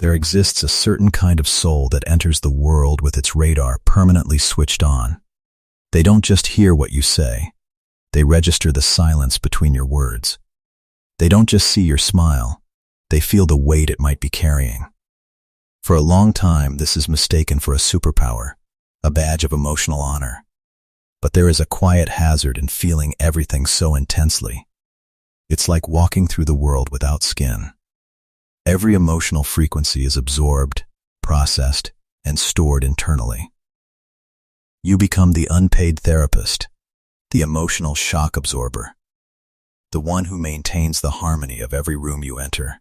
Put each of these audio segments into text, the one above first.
There exists a certain kind of soul that enters the world with its radar permanently switched on. They don't just hear what you say. They register the silence between your words. They don't just see your smile. They feel the weight it might be carrying. For a long time, this is mistaken for a superpower, a badge of emotional honor. But there is a quiet hazard in feeling everything so intensely. It's like walking through the world without skin. Every emotional frequency is absorbed, processed, and stored internally. You become the unpaid therapist, the emotional shock absorber, the one who maintains the harmony of every room you enter.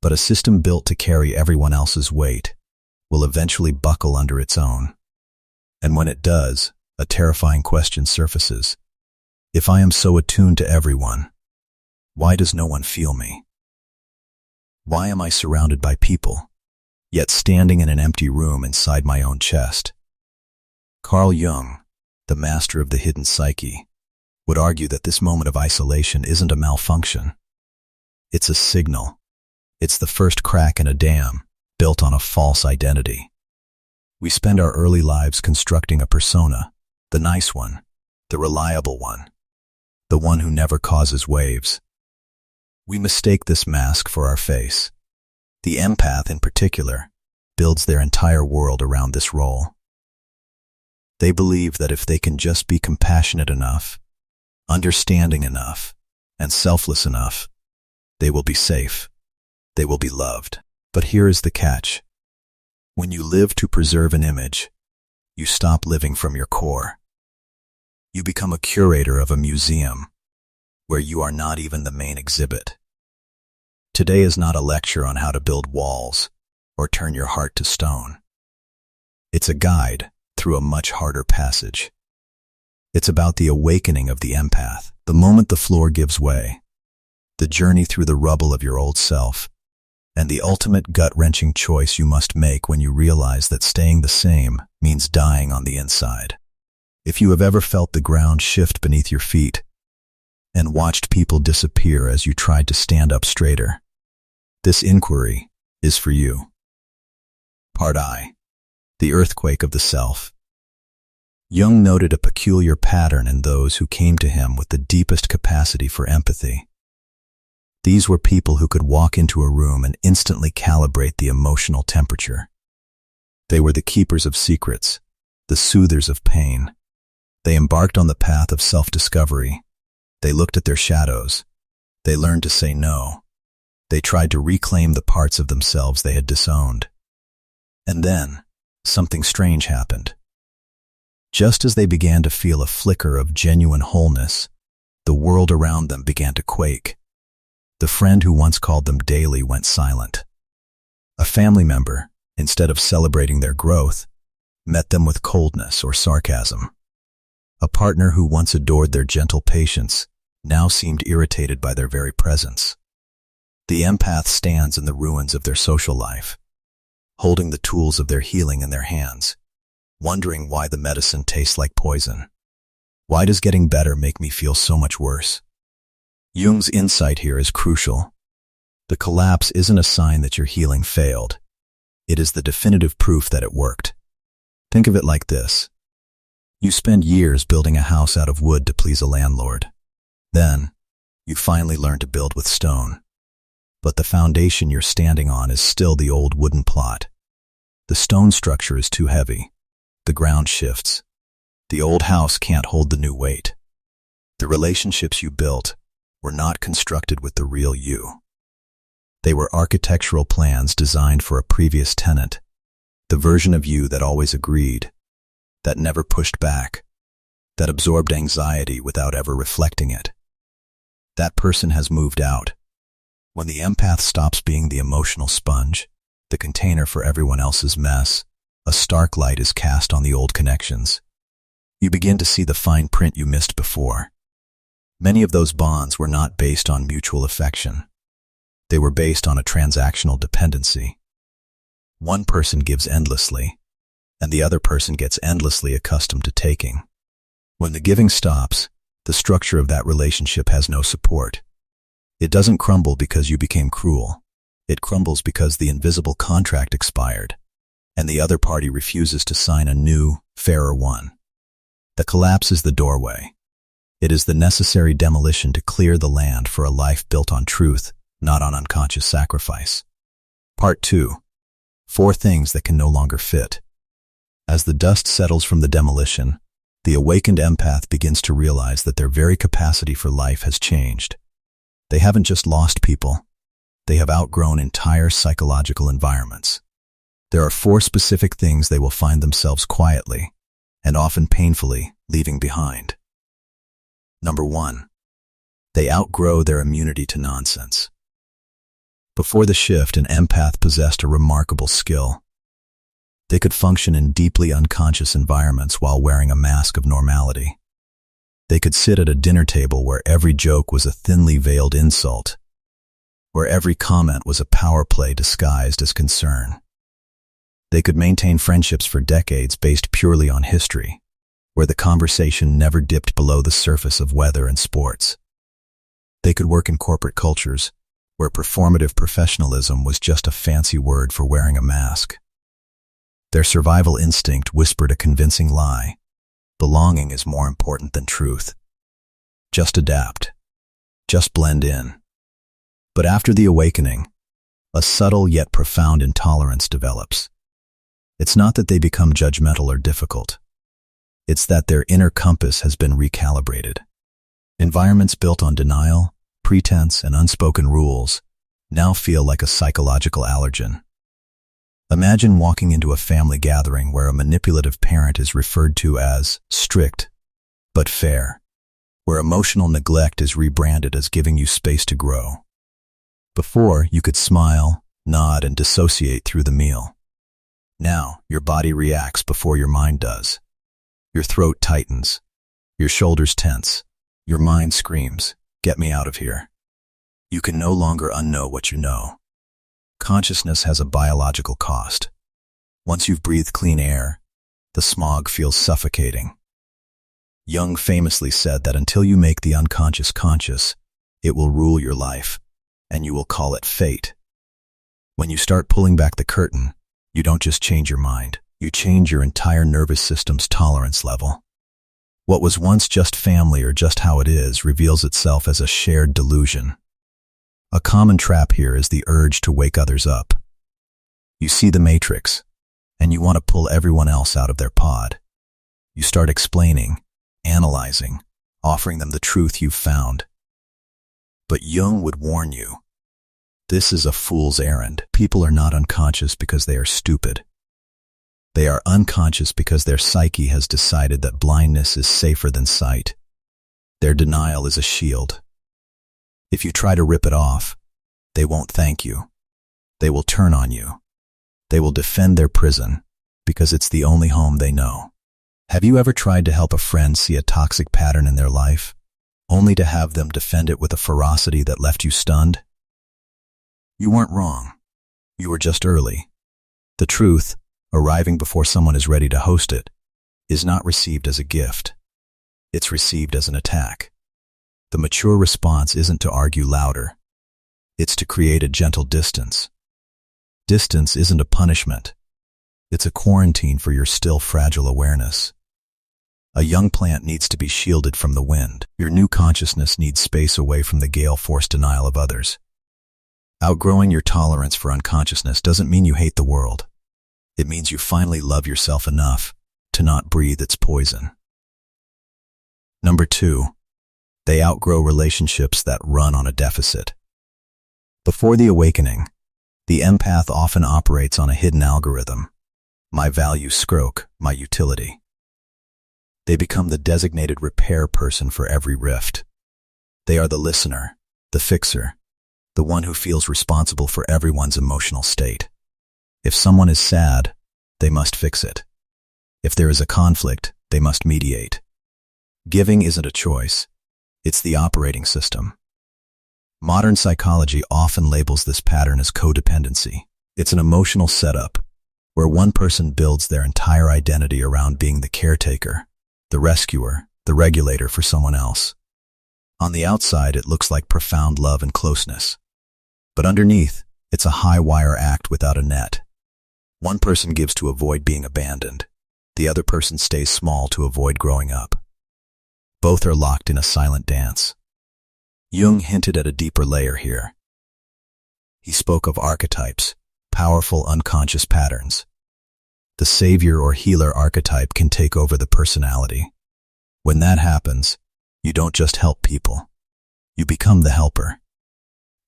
But a system built to carry everyone else's weight will eventually buckle under its own. And when it does, a terrifying question surfaces. If I am so attuned to everyone, why does no one feel me? Why am I surrounded by people, yet standing in an empty room inside my own chest? Carl Jung, the master of the hidden psyche, would argue that this moment of isolation isn't a malfunction. It's a signal. It's the first crack in a dam built on a false identity. We spend our early lives constructing a persona, the nice one, the reliable one, the one who never causes waves. We mistake this mask for our face. The empath, in particular, builds their entire world around this role. They believe that if they can just be compassionate enough, understanding enough, and selfless enough, they will be safe. They will be loved. But here is the catch. When you live to preserve an image, you stop living from your core. You become a curator of a museum where you are not even the main exhibit. Today is not a lecture on how to build walls or turn your heart to stone. It's a guide through a much harder passage. It's about the awakening of the empath, the moment the floor gives way, the journey through the rubble of your old self, and the ultimate gut-wrenching choice you must make when you realize that staying the same means dying on the inside. If you have ever felt the ground shift beneath your feet and watched people disappear as you tried to stand up straighter, this inquiry is for you. Part I. The earthquake of the self. Jung noted a peculiar pattern in those who came to him with the deepest capacity for empathy. These were people who could walk into a room and instantly calibrate the emotional temperature. They were the keepers of secrets, the soothers of pain. They embarked on the path of self-discovery. They looked at their shadows. They learned to say no. They tried to reclaim the parts of themselves they had disowned. And then, something strange happened. Just as they began to feel a flicker of genuine wholeness, the world around them began to quake. The friend who once called them daily went silent. A family member, instead of celebrating their growth, met them with coldness or sarcasm. A partner who once adored their gentle patience now seemed irritated by their very presence. The empath stands in the ruins of their social life, holding the tools of their healing in their hands, wondering why the medicine tastes like poison. Why does getting better make me feel so much worse? Jung's insight here is crucial. The collapse isn't a sign that your healing failed. It is the definitive proof that it worked. Think of it like this. You spend years building a house out of wood to please a landlord. Then, you finally learn to build with stone. But the foundation you're standing on is still the old wooden plot. The stone structure is too heavy. The ground shifts. The old house can't hold the new weight. The relationships you built were not constructed with the real you. They were architectural plans designed for a previous tenant, the version of you that always agreed, that never pushed back, that absorbed anxiety without ever reflecting it. That person has moved out. When the empath stops being the emotional sponge, the container for everyone else's mess, a stark light is cast on the old connections. You begin to see the fine print you missed before. Many of those bonds were not based on mutual affection. They were based on a transactional dependency. One person gives endlessly, and the other person gets endlessly accustomed to taking. When the giving stops, the structure of that relationship has no support. It doesn't crumble because you became cruel. It crumbles because the invisible contract expired, and the other party refuses to sign a new, fairer one. The collapse is the doorway. It is the necessary demolition to clear the land for a life built on truth, not on unconscious sacrifice. Part 2. 4 things that can no longer fit. As the dust settles from the demolition, the awakened empath begins to realize that their very capacity for life has changed. They haven't just lost people. They have outgrown entire psychological environments. There are 4 specific things they will find themselves quietly, and often painfully, leaving behind. Number 1. They outgrow their immunity to nonsense. Before the shift, an empath possessed a remarkable skill. They could function in deeply unconscious environments while wearing a mask of normality. They could sit at a dinner table where every joke was a thinly veiled insult, where every comment was a power play disguised as concern. They could maintain friendships for decades based purely on history, where the conversation never dipped below the surface of weather and sports. They could work in corporate cultures, where performative professionalism was just a fancy word for wearing a mask. Their survival instinct whispered a convincing lie. Belonging is more important than truth. Just adapt. Just blend in. But after the awakening, a subtle yet profound intolerance develops. It's not that they become judgmental or difficult. It's that their inner compass has been recalibrated. Environments built on denial, pretense, and unspoken rules now feel like a psychological allergen. Imagine walking into a family gathering where a manipulative parent is referred to as strict but fair, where emotional neglect is rebranded as giving you space to grow. Before, you could smile, nod, and dissociate through the meal. Now, your body reacts before your mind does. Your throat tightens, your shoulders tense, your mind screams, "Get me out of here." You can no longer unknow what you know. Consciousness has a biological cost. Once you've breathed clean air, the smog feels suffocating. Jung famously said that until you make the unconscious conscious, it will rule your life, and you will call it fate. When you start pulling back the curtain, you don't just change your mind. You change your entire nervous system's tolerance level. What was once just family or just how it is reveals itself as a shared delusion. A common trap here is the urge to wake others up. You see the matrix, and you want to pull everyone else out of their pod. You start explaining, analyzing, offering them the truth you've found. But Jung would warn you, this is a fool's errand. People are not unconscious because they are stupid. They are unconscious because their psyche has decided that blindness is safer than sight. Their denial is a shield. If you try to rip it off, they won't thank you. They will turn on you. They will defend their prison because it's the only home they know. Have you ever tried to help a friend see a toxic pattern in their life, only to have them defend it with a ferocity that left you stunned? You weren't wrong. You were just early. The truth, arriving before someone is ready to host it, is not received as a gift. It's received as an attack. The mature response isn't to argue louder. It's to create a gentle distance. Distance isn't a punishment. It's a quarantine for your still fragile awareness. A young plant needs to be shielded from the wind. Your new consciousness needs space away from the gale-force denial of others. Outgrowing your tolerance for unconsciousness doesn't mean you hate the world. It means you finally love yourself enough to not breathe its poison. Number 2, they outgrow relationships that run on a deficit. Before the awakening, the empath often operates on a hidden algorithm. My value scroke, my utility. They become the designated repair person for every rift. They are the listener, the fixer, the one who feels responsible for everyone's emotional state. If someone is sad, they must fix it. If there is a conflict, they must mediate. Giving isn't a choice. It's the operating system. Modern psychology often labels this pattern as codependency. It's an emotional setup where one person builds their entire identity around being the caretaker, the rescuer, the regulator for someone else. On the outside, it looks like profound love and closeness. But underneath, It's a high-wire act without a net. One person gives to avoid being abandoned. The other person stays small to avoid growing up. Both are locked in a silent dance. Jung hinted at a deeper layer here. He spoke of archetypes, powerful unconscious patterns. The savior or healer archetype can take over the personality. When that happens, you don't just help people. You become the helper.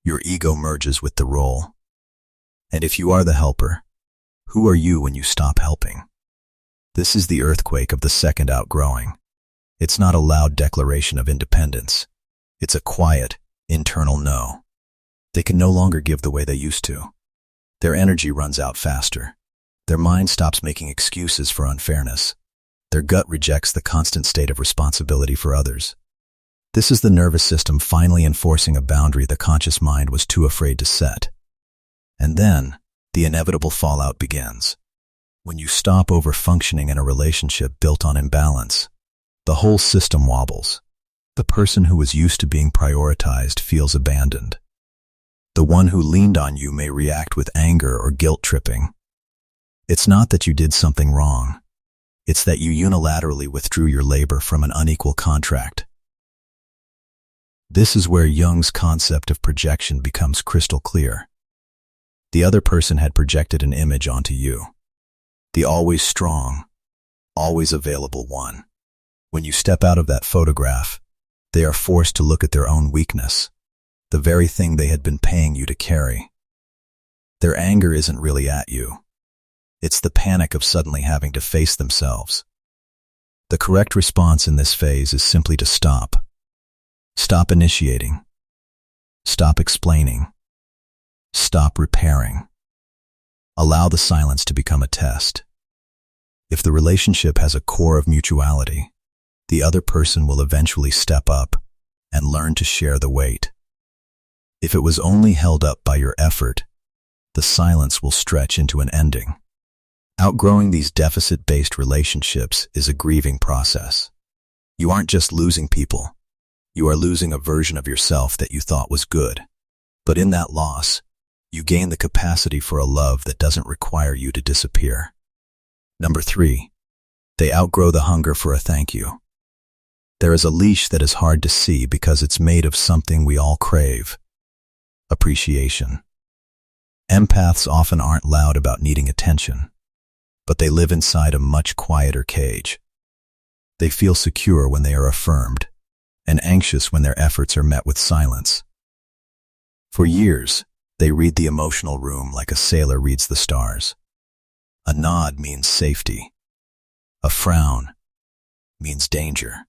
Your ego merges with the role. And if you are the helper, who are you when you stop helping? This is the earthquake of the second outgrowing. It's not a loud declaration of independence. It's a quiet, internal no. They can no longer give the way they used to. Their energy runs out faster. Their mind stops making excuses for unfairness. Their gut rejects the constant state of responsibility for others. This is the nervous system finally enforcing a boundary the conscious mind was too afraid to set. And then, the inevitable fallout begins. When you stop over-functioning in a relationship built on imbalance, the whole system wobbles. The person who was used to being prioritized feels abandoned. The one who leaned on you may react with anger or guilt-tripping. It's not that you did something wrong. It's that you unilaterally withdrew your labor from an unequal contract. This is where Jung's concept of projection becomes crystal clear. The other person had projected an image onto you. The always strong, always available one. When you step out of that photograph, they are forced to look at their own weakness, the very thing they had been paying you to carry. Their anger isn't really at you. It's the panic of suddenly having to face themselves. The correct response in this phase is simply to stop. Stop initiating. Stop explaining. Stop repairing. Allow the silence to become a test. If the relationship has a core of mutuality, the other person will eventually step up and learn to share the weight. If it was only held up by your effort, the silence will stretch into an ending. Outgrowing these deficit-based relationships is a grieving process. You aren't just losing people. You are losing a version of yourself that you thought was good. But in that loss, you gain the capacity for a love that doesn't require you to disappear. Number 3, they outgrow the hunger for a thank you. There is a leash that is hard to see because it's made of something we all crave: appreciation. Empaths often aren't loud about needing attention, but they live inside a much quieter cage. They feel secure when they are affirmed, and anxious when their efforts are met with silence. For years, they read the emotional room like a sailor reads the stars. A nod means safety. A frown means danger.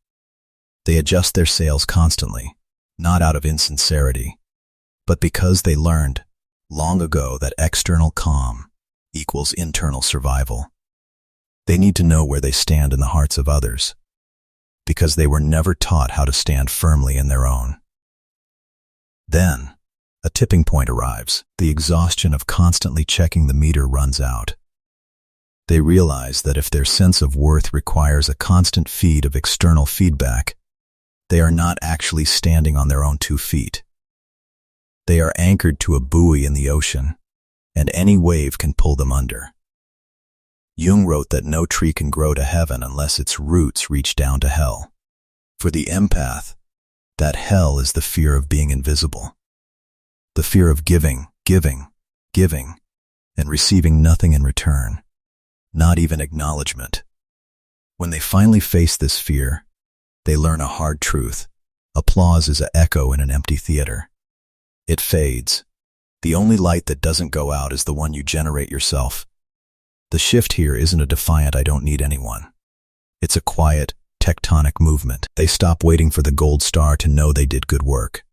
They adjust their sails constantly, not out of insincerity, but because they learned long ago that external calm equals internal survival. They need to know where they stand in the hearts of others, because they were never taught how to stand firmly in their own. Then, a tipping point arrives. The exhaustion of constantly checking the meter runs out. They realize that if their sense of worth requires a constant feed of external feedback, they are not actually standing on their own 2 feet. They are anchored to a buoy in the ocean, and any wave can pull them under. Jung wrote that no tree can grow to heaven unless its roots reach down to hell. For the empath, that hell is the fear of being invisible. The fear of giving, and receiving nothing in return, not even acknowledgement. When they finally face this fear, they learn a hard truth. Applause is an echo in an empty theater. It fades. The only light that doesn't go out is the one you generate yourself. The shift here isn't a defiant "I don't need anyone." It's a quiet, tectonic movement. They stop waiting for the gold star to know they did good work.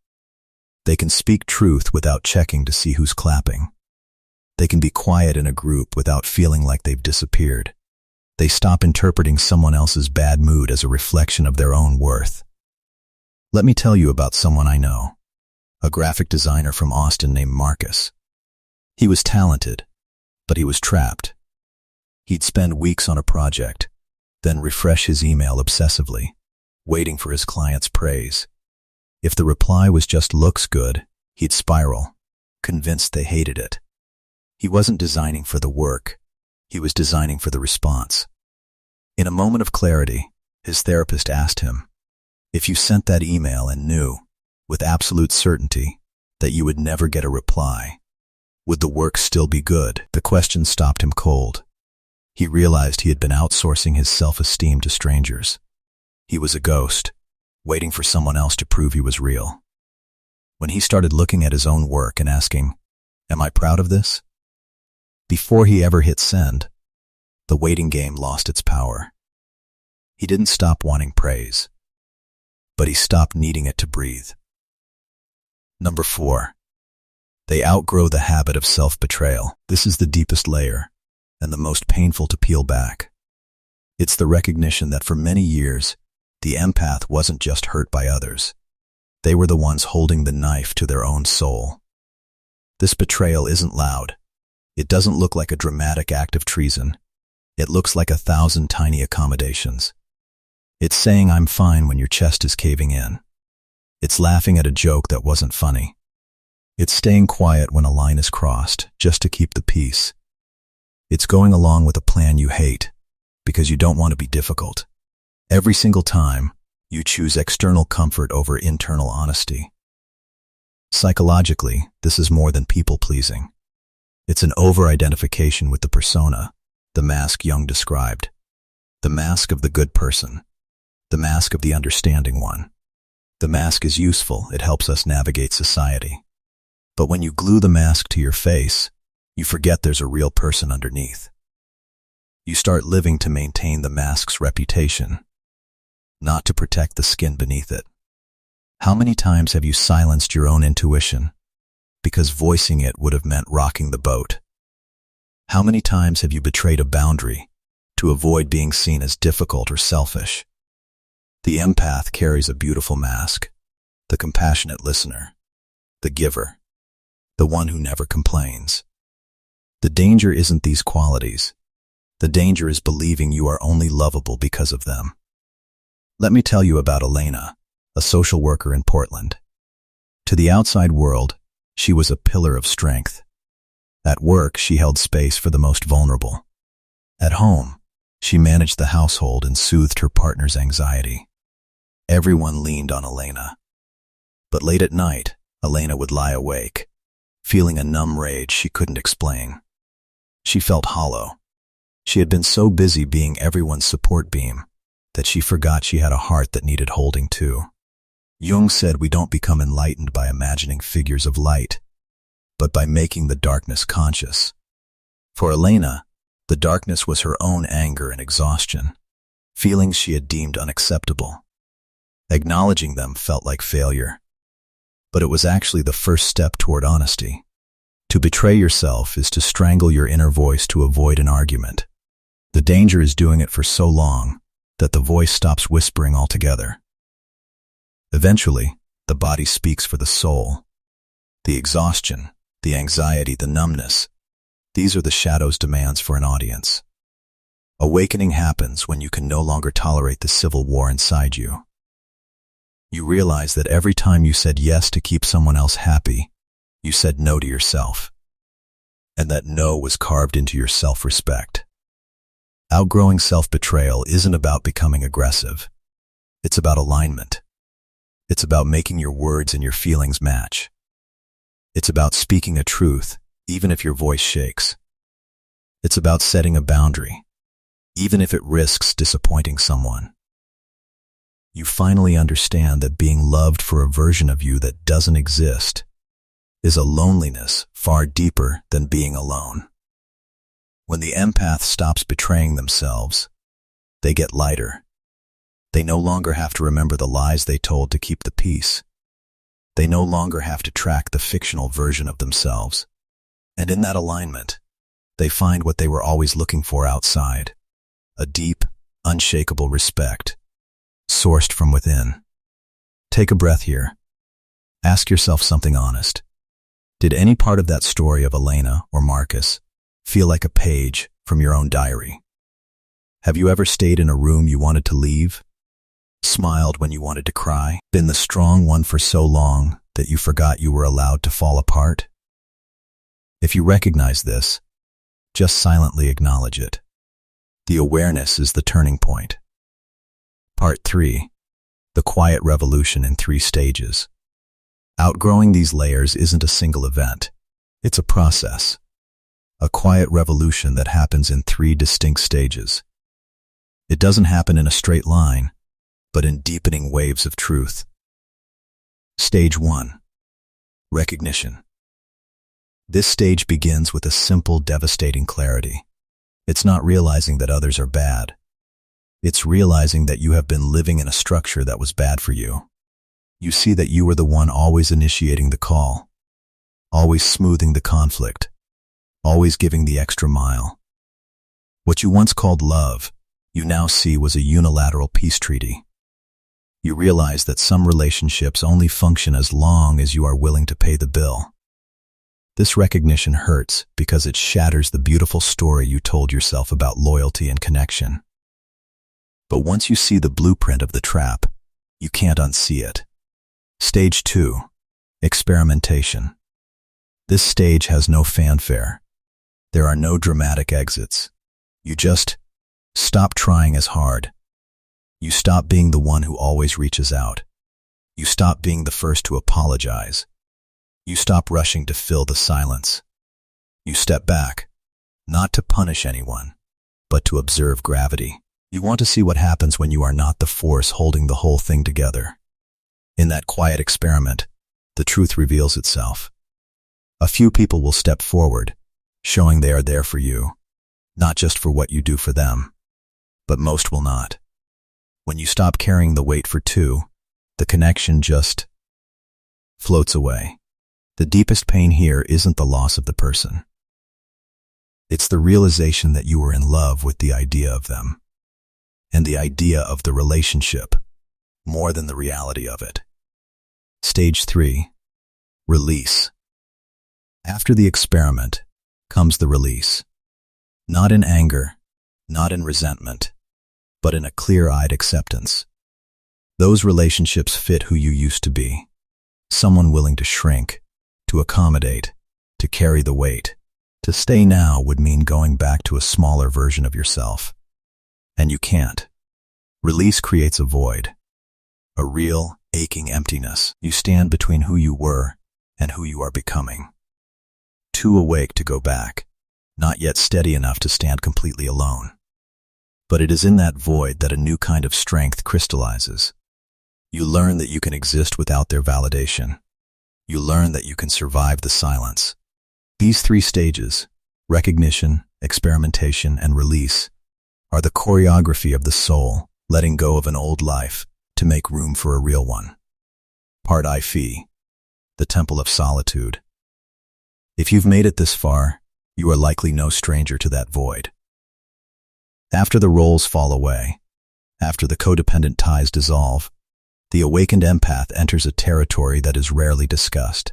They can speak truth without checking to see who's clapping. They can be quiet in a group without feeling like they've disappeared. They stop interpreting someone else's bad mood as a reflection of their own worth. Let me tell you about someone I know, a graphic designer from Austin named Marcus. He was talented, but he was trapped. He'd spend weeks on a project, then refresh his email obsessively, waiting for his client's praise. If the reply was just "looks good," he'd spiral. convinced they hated it. He wasn't designing for the work. He was designing for the response. In a moment of clarity, his therapist asked him, if you sent that email and knew, with absolute certainty, that you would never get a reply, would the work still be good? The question stopped him cold. He realized he had been outsourcing his self-esteem to strangers. He was a ghost, waiting for someone else to prove he was real. When he started looking at his own work and asking, am I proud of this? Before he ever hit send, the waiting game lost its power. He didn't stop wanting praise, but he stopped needing it to breathe. Number 4. They outgrow the habit of self-betrayal. This is the deepest layer and the most painful to peel back. It's the recognition that for many years, the empath wasn't just hurt by others. They were the ones holding the knife to their own soul. This betrayal isn't loud. It doesn't look like a dramatic act of treason. It looks like 1,000 tiny accommodations. It's saying I'm fine when your chest is caving in. It's laughing at a joke that wasn't funny. It's staying quiet when a line is crossed, just to keep the peace. It's going along with a plan you hate, because you don't want to be difficult. Every single time, you choose external comfort over internal honesty. Psychologically, this is more than people-pleasing. It's an over-identification with the persona, the mask Jung described. The mask of the good person. The mask of the understanding one. The mask is useful, it helps us navigate society. But when you glue the mask to your face, you forget there's a real person underneath. You start living to maintain the mask's reputation, not to protect the skin beneath it. How many times have you silenced your own intuition because voicing it would have meant rocking the boat? How many times have you betrayed a boundary to avoid being seen as difficult or selfish? The empath carries a beautiful mask, the compassionate listener, the giver, the one who never complains. The danger isn't these qualities. The danger is believing you are only lovable because of them. Let me tell you about Elena, a social worker in Portland. To the outside world, she was a pillar of strength. At work, she held space for the most vulnerable. At home, she managed the household and soothed her partner's anxiety. Everyone leaned on Elena. But late at night, Elena would lie awake, feeling a numb rage she couldn't explain. She felt hollow. She had been so busy being everyone's support beam that she forgot she had a heart that needed holding too. Jung said we don't become enlightened by imagining figures of light, but by making the darkness conscious. For Elena, the darkness was her own anger and exhaustion, feelings she had deemed unacceptable. Acknowledging them felt like failure, but it was actually the first step toward honesty. To betray yourself is to strangle your inner voice to avoid an argument. The danger is doing it for so long that the voice stops whispering altogether. Eventually, the body speaks for the soul. The exhaustion, the anxiety, the numbness, these are the shadow's demands for an audience. Awakening happens when you can no longer tolerate the civil war inside you. You realize that every time you said yes to keep someone else happy, you said no to yourself. And that no was carved into your self-respect. Outgrowing self-betrayal isn't about becoming aggressive. It's about alignment. It's about making your words and your feelings match. It's about speaking a truth, even if your voice shakes. It's about setting a boundary, even if it risks disappointing someone. You finally understand that being loved for a version of you that doesn't exist is a loneliness far deeper than being alone. When the empath stops betraying themselves, they get lighter. They no longer have to remember the lies they told to keep the peace. They no longer have to track the fictional version of themselves. And in that alignment, they find what they were always looking for outside, a deep, unshakable respect, sourced from within. Take a breath here. Ask yourself something honest. Did any part of that story of Elena or Marcus feel like a page from your own diary? Have you ever stayed in a room you wanted to leave? Smiled when you wanted to cry? Been the strong one for so long that you forgot you were allowed to fall apart? If you recognize this, just silently acknowledge it. The awareness is the turning point. Part 3. The quiet revolution in 3 stages. Outgrowing these layers isn't a single event. It's a process. A quiet revolution that happens in 3 distinct stages. It doesn't happen in a straight line, but in deepening waves of truth. Stage 1. Recognition. This stage begins with a simple, devastating clarity. It's not realizing that others are bad. It's realizing that you have been living in a structure that was bad for you. You see that you were the one always initiating the call, always smoothing the conflict, always giving the extra mile. What you once called love, you now see was a unilateral peace treaty. You realize that some relationships only function as long as you are willing to pay the bill. This recognition hurts because it shatters the beautiful story you told yourself about loyalty and connection. But once you see the blueprint of the trap, you can't unsee it. Stage 2. Experimentation. This stage has no fanfare. There are no dramatic exits. You just stop trying as hard. You stop being the one who always reaches out. You stop being the first to apologize. You stop rushing to fill the silence. You step back, not to punish anyone, but to observe gravity. You want to see what happens when you are not the force holding the whole thing together. In that quiet experiment, the truth reveals itself. A few people will step forward, showing they are there for you, not just for what you do for them, but most will not. When you stop carrying the weight for 2, the connection just floats away. The deepest pain here isn't the loss of the person. It's the realization that you were in love with the idea of them, and the idea of the relationship, more than the reality of it. Stage 3. Release. After the experiment comes the release. Not in anger, not in resentment, but in a clear-eyed acceptance. Those relationships fit who you used to be. Someone willing to shrink, to accommodate, to carry the weight. To stay now would mean going back to a smaller version of yourself. And you can't. Release creates a void. A real, aching emptiness. You stand between who you were and who you are becoming. Too awake to go back, not yet steady enough to stand completely alone. But it is in that void that a new kind of strength crystallizes. You learn that you can exist without their validation. You learn that you can survive the silence. These 3 stages, recognition, experimentation, and release, are the choreography of the soul, letting go of an old life to make room for a real one. Part I. The Temple of Solitude. If you've made it this far, you are likely no stranger to that void. After the roles fall away, after the codependent ties dissolve, the awakened empath enters a territory that is rarely discussed.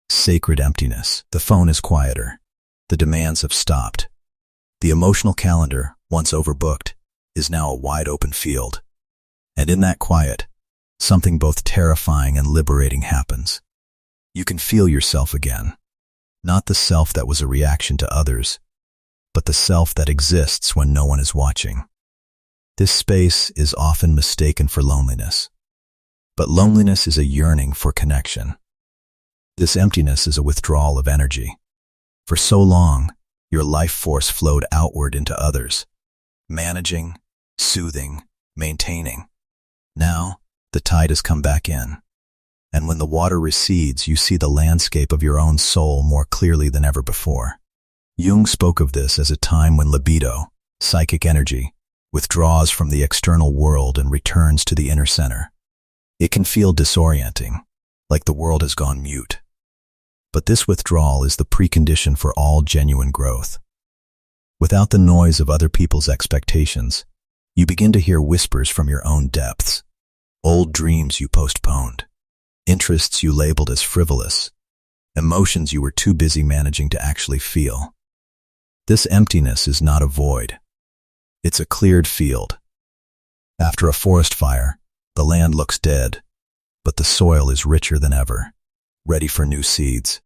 Sacred emptiness. The phone is quieter. The demands have stopped. The emotional calendar, once overbooked, is now a wide-open field. And in that quiet, something both terrifying and liberating happens. You can feel yourself again. Not the self that was a reaction to others, but the self that exists when no one is watching. This space is often mistaken for loneliness. But loneliness is a yearning for connection. This emptiness is a withdrawal of energy. For so long, your life force flowed outward into others, managing, soothing, maintaining. Now, the tide has come back in. And when the water recedes, you see the landscape of your own soul more clearly than ever before. Jung spoke of this as a time when libido, psychic energy, withdraws from the external world and returns to the inner center. It can feel disorienting, like the world has gone mute. But this withdrawal is the precondition for all genuine growth. Without the noise of other people's expectations, you begin to hear whispers from your own depths, old dreams you postponed, interests you labeled as frivolous, emotions you were too busy managing to actually feel. This emptiness is not a void. It's a cleared field. After a forest fire, the land looks dead, but the soil is richer than ever, ready for new seeds.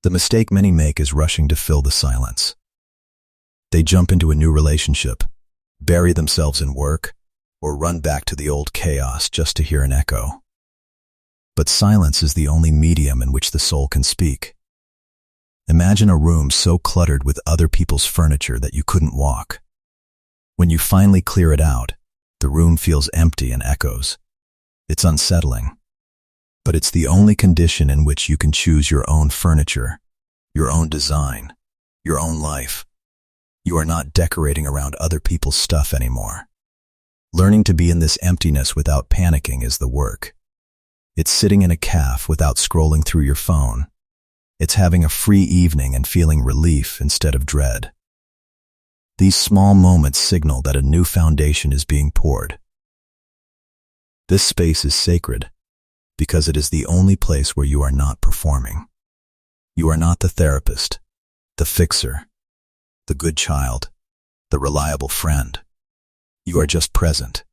The mistake many make is rushing to fill the silence. They jump into a new relationship, bury themselves in work, or run back to the old chaos just to hear an echo. But silence is the only medium in which the soul can speak. Imagine a room so cluttered with other people's furniture that you couldn't walk. When you finally clear it out, the room feels empty and echoes. It's unsettling. But it's the only condition in which you can choose your own furniture, your own design, your own life. You are not decorating around other people's stuff anymore. Learning to be in this emptiness without panicking is the work. It's sitting in a cafe without scrolling through your phone. It's having a free evening and feeling relief instead of dread. These small moments signal that a new foundation is being poured. This space is sacred because it is the only place where you are not performing. You are not the therapist, the fixer, the good child, the reliable friend. You are just present.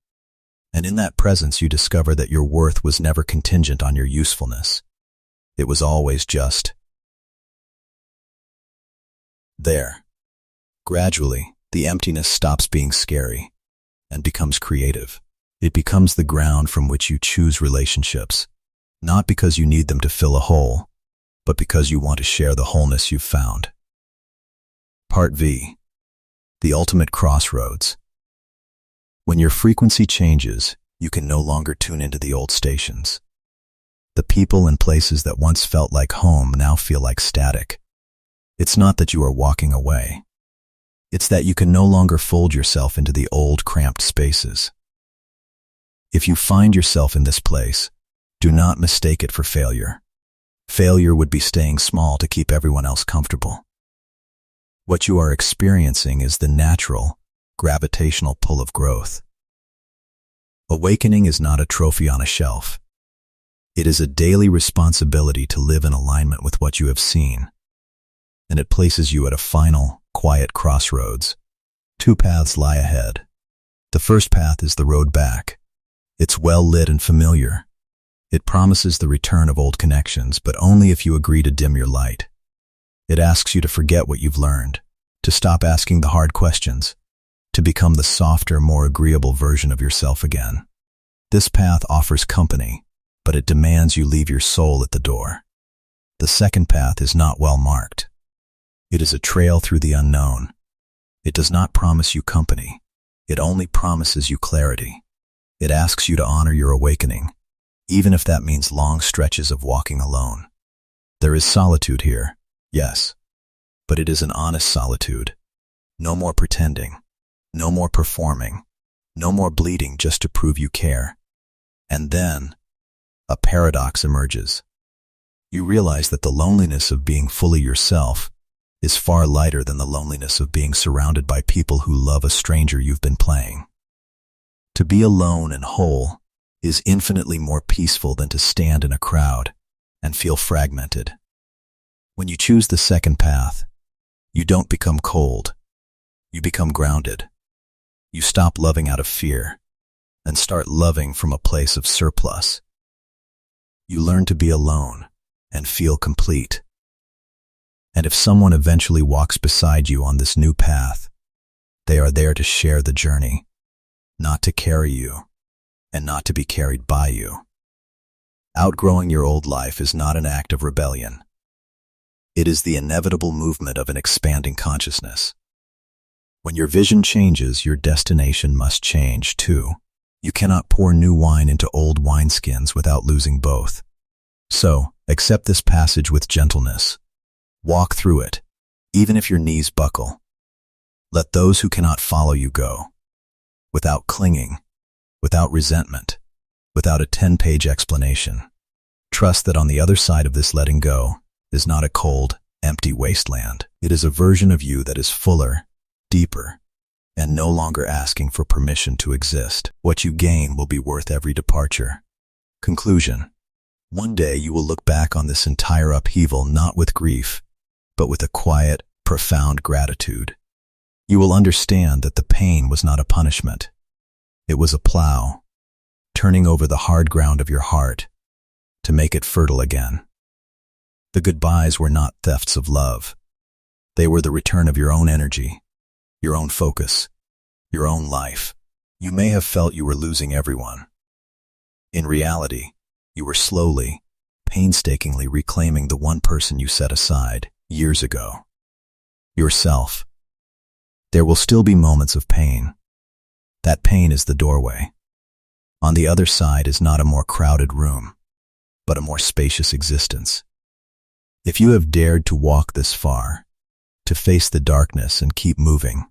And in that presence you discover that your worth was never contingent on your usefulness. It was always just there. Gradually, the emptiness stops being scary and becomes creative. It becomes the ground from which you choose relationships, not because you need them to fill a hole, but because you want to share the wholeness you've found. Part V. The ultimate crossroads. When your frequency changes, you can no longer tune into the old stations. The people and places that once felt like home now feel like static. It's not that you are walking away. It's that you can no longer fold yourself into the old cramped spaces. If you find yourself in this place, do not mistake it for failure. Failure would be staying small to keep everyone else comfortable. What you are experiencing is the natural, gravitational pull of growth. Awakening is not a trophy on a shelf. It is a daily responsibility to live in alignment with what you have seen. And it places you at a final, quiet crossroads. Two paths lie ahead. The first path is the road back. It's well lit and familiar. It promises the return of old connections, but only if you agree to dim your light. It asks you to forget what you've learned, to stop asking the hard questions, to become the softer, more agreeable version of yourself again. This path offers company, but it demands you leave your soul at the door. The second path is not well marked. It is a trail through the unknown. It does not promise you company. It only promises you clarity. It asks you to honor your awakening, even if that means long stretches of walking alone. There is solitude here, yes, but it is an honest solitude. No more pretending, no more performing, no more bleeding just to prove you care. And then, a paradox emerges. You realize that the loneliness of being fully yourself is far lighter than the loneliness of being surrounded by people who love a stranger you've been playing. To be alone and whole is infinitely more peaceful than to stand in a crowd and feel fragmented. When you choose the second path, you don't become cold. You become grounded. You stop loving out of fear and start loving from a place of surplus. You learn to be alone and feel complete. And if someone eventually walks beside you on this new path, they are there to share the journey, not to carry you, and not to be carried by you. Outgrowing your old life is not an act of rebellion. It is the inevitable movement of an expanding consciousness. When your vision changes, your destination must change too. You cannot pour new wine into old wineskins without losing both. So, accept this passage with gentleness. Walk through it, even if your knees buckle. Let those who cannot follow you go, without clinging, without resentment, without a 10-page explanation. Trust that on the other side of this letting go is not a cold, empty wasteland. It is a version of you that is fuller, deeper, and no longer asking for permission to exist. What you gain will be worth every departure. Conclusion. One day you will look back on this entire upheaval not with grief, but with a quiet, profound gratitude. You will understand that the pain was not a punishment. It was a plow, turning over the hard ground of your heart to make it fertile again. The goodbyes were not thefts of love. They were the return of your own energy, your own focus, your own life. You may have felt you were losing everyone. In reality, you were slowly, painstakingly reclaiming the one person you set aside years ago. Yourself. There will still be moments of pain. That pain is the doorway. On the other side is not a more crowded room, but a more spacious existence. If you have dared to walk this far, to face the darkness and keep moving,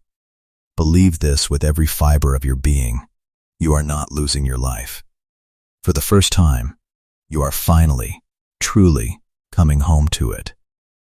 believe this with every fiber of your being: you are not losing your life. For the first time, you are finally, truly coming home to it.